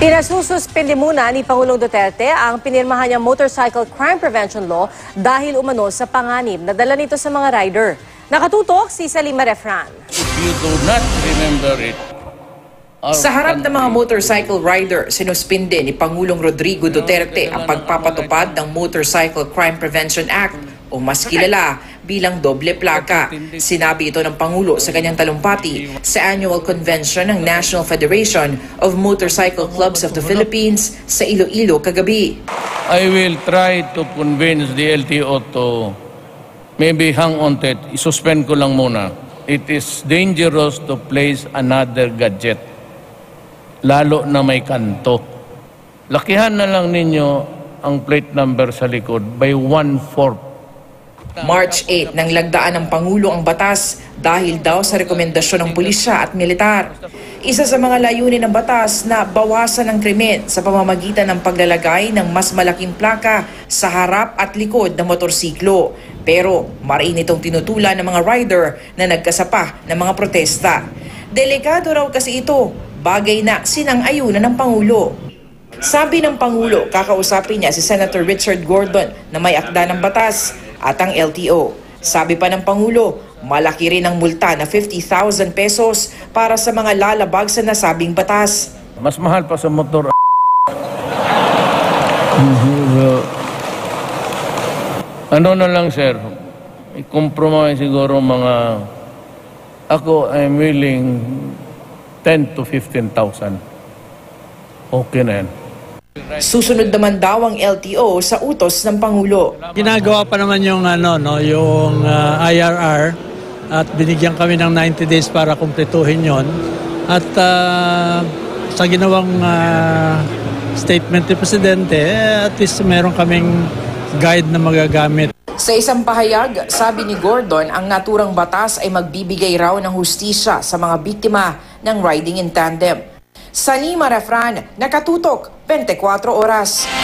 Pinasususpende muna ni Pangulong Duterte ang pinirmahan niyang Motorcycle Crime Prevention Law dahil umano sa panganib na dala nito sa mga rider. Nakatutok si Salima Refran. If you do not remember it, sa harap ng mga motorcycle rider, sinuspinde ni Pangulong Rodrigo Duterte ang pagpapatupad ng Motorcycle Crime Prevention Act o mas kilala bilang doble plaka. Sinabi ito ng Pangulo sa kanyang talumpati sa annual convention ng National Federation of Motorcycle Clubs of the Philippines sa Iloilo kagabi. I will try to convince the LTO to maybe hang on to it. Isuspend ko lang muna. It is dangerous to place another gadget, lalo na may kanto. Lakihan na lang ninyo ang plate number sa likod by 1/4. March 8 nang lagdaan ng Pangulo ang batas dahil daw sa rekomendasyon ng pulisya at militar. Isa sa mga layunin ng batas na bawasan ang krimen sa pamamagitan ng paglalagay ng mas malaking plaka sa harap at likod ng motorsiklo. Pero marin itong tinutulan ng mga rider na nagkasapa ng mga protesta. Delikado raw kasi ito, bagay na sinang-ayunan ng Pangulo. Sabi ng Pangulo, kakausapin niya si Senator Richard Gordon na may akda ng batas at ang LTO. Sabi pa ng Pangulo, malaki rin ang multa na 50,000 pesos para sa mga lalabag sa nasabing batas. Mas mahal pa sa motor. Ano na lang, sir? I-compromise siguro mga... Ako, I'm willing 10 to 15,000. Okay na yan. Susunod naman daw ang LTO sa utos ng Pangulo. Ginagawa pa naman yung yung IRR at binigyan kami ng 90 days para kumpletuhin yon. At sa ginawang statement ni Presidente, at least meron kaming guide na magagamit. Sa isang pahayag, sabi ni Gordon, ang naturang batas ay magbibigay raw ng hustisya sa mga biktima ng riding in tandem. Salima Refran, nakatutok 24 oras.